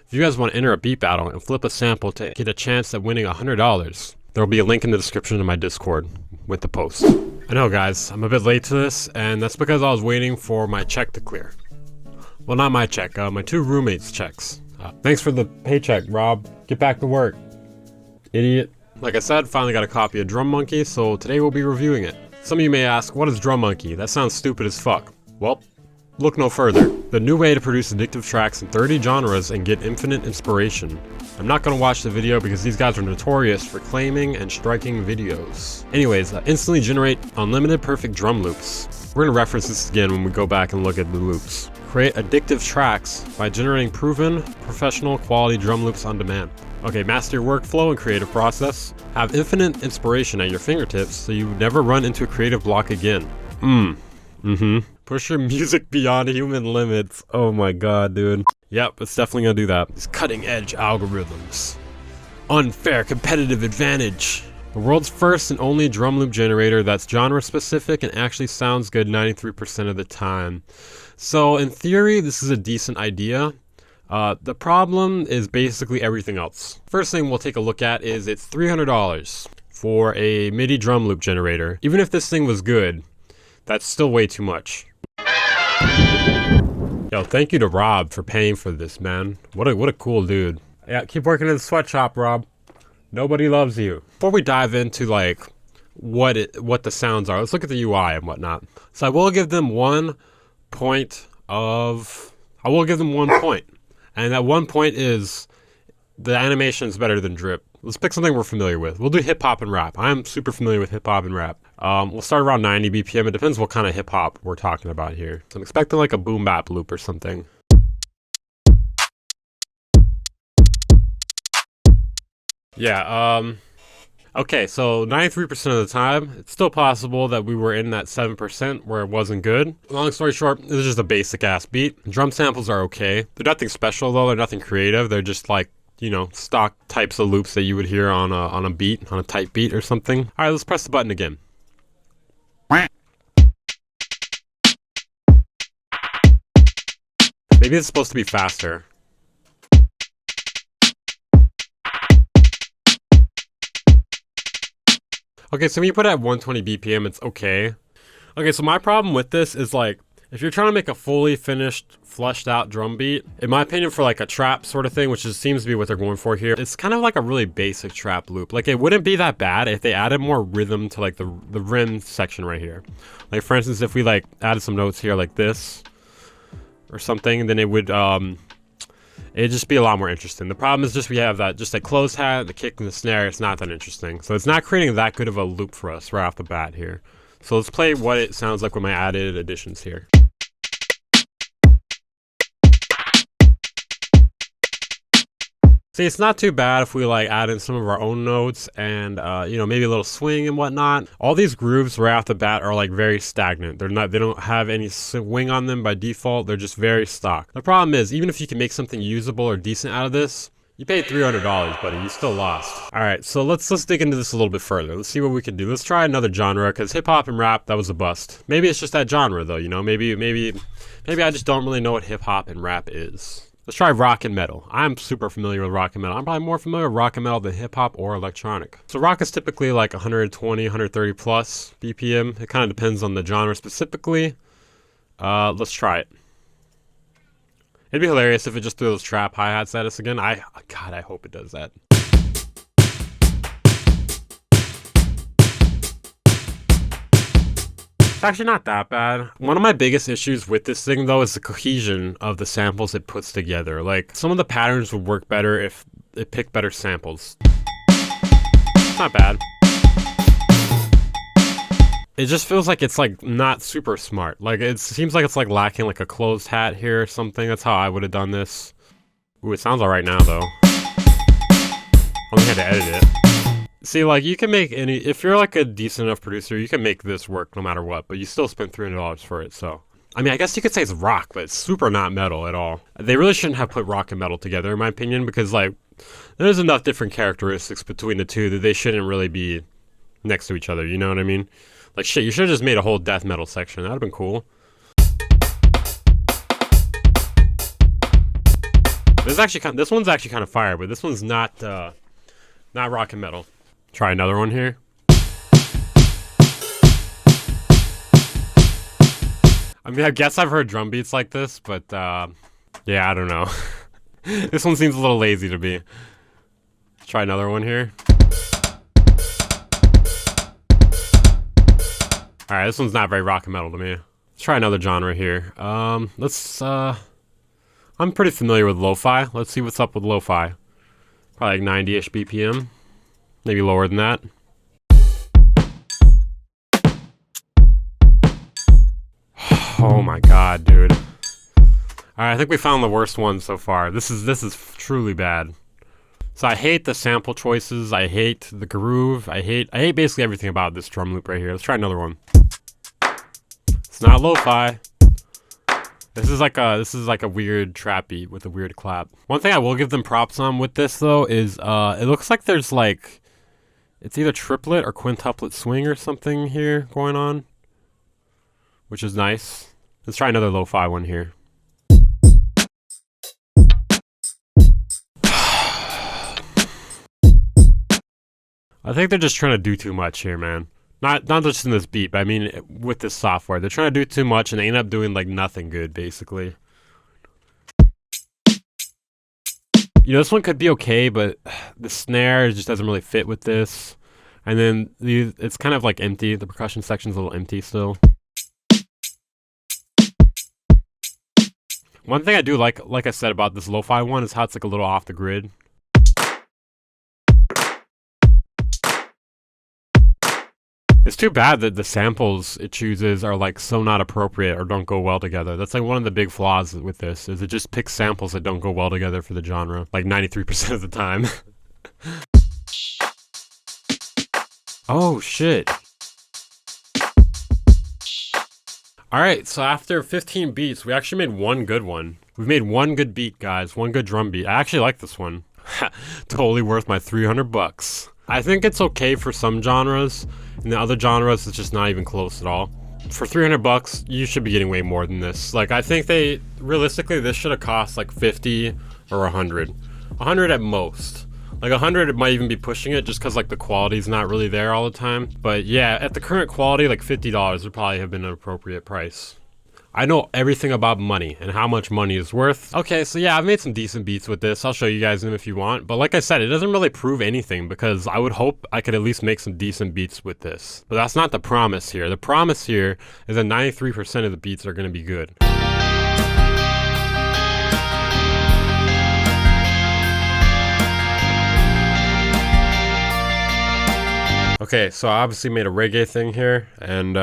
If you guys want to enter a beat battle and flip a sample to get a chance at winning $100, there will be a link in the description of my Discord with the post. I know guys, I'm a bit late to this, and that's because I was waiting for my check to clear. Well, not my check, my two roommates' checks. Thanks for the paycheck, Rob. Get back to work, idiot. Like I said, finally got a copy of Drum Monkey, so today we'll be reviewing it. Some of you may ask, what is Drum Monkey? That sounds stupid as fuck. Well, look no further. The new way to produce addictive tracks in 30 genres and get infinite inspiration. I'm not gonna watch the video because these guys are notorious for claiming and striking videos. Anyways, instantly generate unlimited perfect drum loops. We're gonna reference this again when we go back and look at the loops. Create addictive tracks by generating proven, professional quality drum loops on demand. Okay, master your workflow and creative process. Have infinite inspiration at your fingertips so you never run into a creative block again. Push your music beyond human limits. Oh my god, dude. Yep, it's definitely gonna do that. These cutting edge algorithms. Unfair competitive advantage. The world's first and only drum loop generator that's genre specific and actually sounds good 93% of the time. So in theory, this is a decent idea. The problem is basically everything else. First thing we'll take a look at is it's $300 for a MIDI drum loop generator. Even if this thing was good, that's still way too much. Yo, thank you to Rob for paying for this, man. What a cool dude. Yeah, keep working in the sweatshop, Rob. Nobody loves you. Before we dive into like what the sounds are, let's look at the UI and whatnot. So I will give them 1 point, and that 1 point is the animation is better than drip. Let's pick something we're familiar with. We'll do hip hop and rap. I'm super familiar with hip hop and rap. We'll start around 90 BPM. It depends what kind of hip hop we're talking about here. So I'm expecting like a boom bap loop or something. Yeah, okay, so 93% of the time, it's still possible that we were in that 7% where it wasn't good. Long story short, this is just a basic ass beat. Drum samples are okay. They're nothing special though, they're nothing creative. They're just like, you know, stock types of loops that you would hear on a beat, on a type beat or something. All right, let's press the button again. Maybe it's supposed to be faster. Okay, so when you put it at 120 BPM, it's okay. Okay, so my problem with this is like, if you're trying to make a fully finished, fleshed out drum beat, in my opinion for like a trap sort of thing, which seems to be what they're going for here, it's kind of like a really basic trap loop. Like it wouldn't be that bad if they added more rhythm to like the rim section right here. Like for instance, if we like added some notes here like this or something, then it would, it'd just be a lot more interesting. The problem is just we have that just a closed hat, the kick and the snare. It's not that interesting. So it's not creating that good of a loop for us right off the bat here. So let's play what it sounds like with my added additions here. See, it's not too bad if we like add in some of our own notes and you know, maybe a little swing and whatnot. All these grooves right off the bat are like very stagnant. They don't have any swing on them by default. They're just very stock. The problem is, even if you can make something usable or decent out of this, you paid $300, buddy. You still lost. All right, so let's dig into this a little bit further. Let's see what we can do. Let's try another genre because hip hop and rap, that was a bust. Maybe it's just that genre though. You know, maybe I just don't really know what hip hop and rap is. Let's try rock and metal. I'm super familiar with rock and metal. I'm probably more familiar with rock and metal than hip hop or electronic. So rock is typically like 120, 130 plus BPM. It kind of depends on the genre specifically. Let's try it. It'd be hilarious if it just threw those trap hi-hats at us again. God, I hope it does that. It's actually not that bad. One of my biggest issues with this thing though is the cohesion of the samples it puts together. Like some of the patterns would work better if it picked better samples. It's not bad. It just feels like it's like not super smart. Like it seems like it's like lacking like a closed hat here or something. That's how I would have done this. Ooh, it sounds alright now though. Only had to edit it. See, like, you can make any, if you're like a decent enough producer, you can make this work no matter what, but you still spend $300 for it, so. I mean, I guess you could say it's rock, but it's super not metal at all. They really shouldn't have put rock and metal together, in my opinion, because, like, there's enough different characteristics between the two that they shouldn't really be next to each other, you know what I mean? Like, shit, you should have just made a whole death metal section. That would have been cool. This one's actually kind of fire, but this one's not rock and metal. Try another one here. I mean, I guess I've heard drum beats like this, but yeah, I don't know. This one seems a little lazy to me. Try another one here. Alright, this one's not very rock and metal to me. Let's try another genre here. I'm pretty familiar with lo-fi. Let's see what's up with lo-fi. Probably like 90-ish BPM. Maybe lower than that. Oh my god, dude. Alright, I think we found the worst one so far. This is truly bad. So I hate the sample choices, I hate the groove, I hate basically everything about this drum loop right here. Let's try another one. It's not lo-fi. This is like a weird trap beat with a weird clap. One thing I will give them props on with this though is it looks like there's like, it's either triplet or quintuplet swing or something here going on, which is nice. Let's try another lo-fi one here. I think they're just trying to do too much here, man. Not just in this beat, but I mean with this software. They're trying to do too much and they end up doing like nothing good, basically. You know, this one could be okay, but the snare just doesn't really fit with this. And then it's kind of like empty. The percussion section's a little empty still. One thing I do like I said about this lo-fi one is how it's like a little off the grid. It's too bad that the samples it chooses are like so not appropriate or don't go well together. That's like one of the big flaws with this, is it just picks samples that don't go well together for the genre, like 93% of the time. Oh shit. Alright, so after 15 beats, we actually made one good one. We've made one good beat, guys, one good drum beat. I actually like this one. Totally worth my 300 bucks. I think it's okay for some genres. In the other genres, it's just not even close at all. For 300 bucks, you should be getting way more than this. Like, I think realistically, this should have cost like 50 or 100. 100 at most. Like 100, it might even be pushing it just because like the quality's not really there all the time. But yeah, at the current quality, like $50 would probably have been an appropriate price. I know everything about money and how much money is worth. Okay, so yeah, I've made some decent beats with this. I'll show you guys them if you want. But like I said, it doesn't really prove anything because I would hope I could at least make some decent beats with this. But that's not the promise here. The promise here is that 93% of the beats are going to be good. Okay, so I obviously made a reggae thing here, and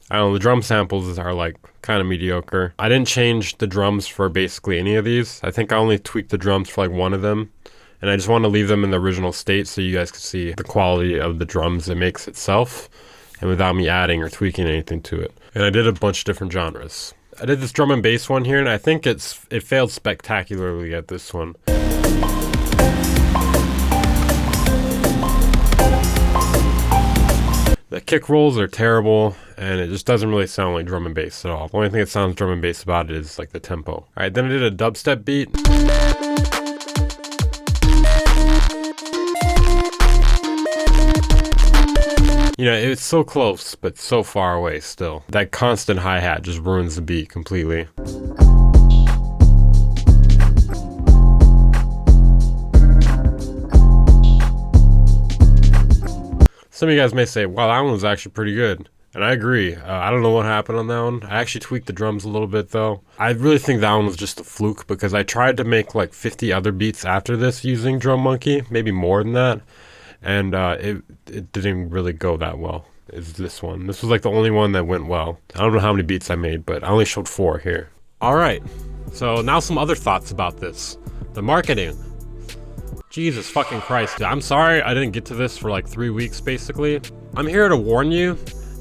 I don't know, the drum samples are like kind of mediocre. I didn't change the drums for basically any of these. I think I only tweaked the drums for like one of them, and I just want to leave them in the original state so you guys can see the quality of the drums it makes itself, and without me adding or tweaking anything to it. And I did a bunch of different genres. I did this drum and bass one here, and I think it failed spectacularly at this one. The kick rolls are terrible, and it just doesn't really sound like drum and bass at all. The only thing that sounds drum and bass about it is like the tempo. Alright, then I did a dubstep beat. You know, it's so close, but so far away still. That constant hi-hat just ruins the beat completely. Some of you guys may say, wow, that one was actually pretty good. And I agree. I don't know what happened on that one. I actually tweaked the drums a little bit though. I really think that one was just a fluke because I tried to make like 50 other beats after this using Drum Monkey, maybe more than that. And it didn't really go that well. Is this one. This was like the only one that went well. I don't know how many beats I made, but I only showed 4 here. Alright, so now some other thoughts about this. The marketing. Jesus fucking Christ. I'm sorry I didn't get to this for like 3 weeks basically. I'm here to warn you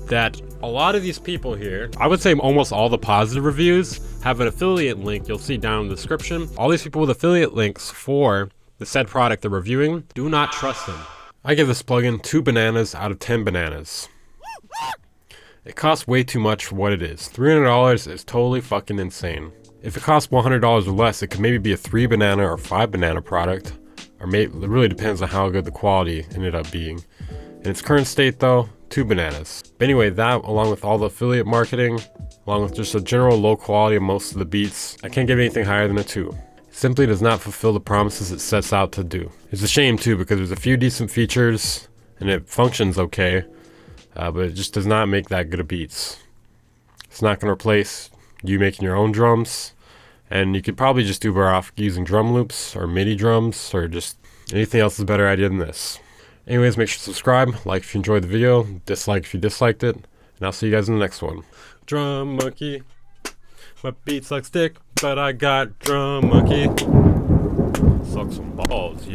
that a lot of these people here, I would say almost all the positive reviews, have an affiliate link you'll see down in the description. All these people with affiliate links for the said product they're reviewing, do not trust them. I give this plugin 2 bananas out of 10 bananas. It costs way too much for what it is. $300 is totally fucking insane. If it costs $100 or less, it could maybe be a 3 banana or 5 banana product, or maybe it really depends on how good the quality ended up being. In its current state though, 2 bananas. But anyway, that along with all the affiliate marketing, along with just a general low quality of most of the beats, I can't give anything higher than a 2. It simply does not fulfill the promises it sets out to do. It's a shame too, because there's a few decent features and it functions okay, but it just does not make that good of beats. It's not going to replace you making your own drums, and you could probably just do better off using drum loops or MIDI drums, or just anything else is a better idea than this. Anyways, make sure to subscribe, like if you enjoyed the video, dislike if you disliked it, and I'll see you guys in the next one. Drum monkey, my beats like stick, but I got drum monkey. Suck some balls, yeah.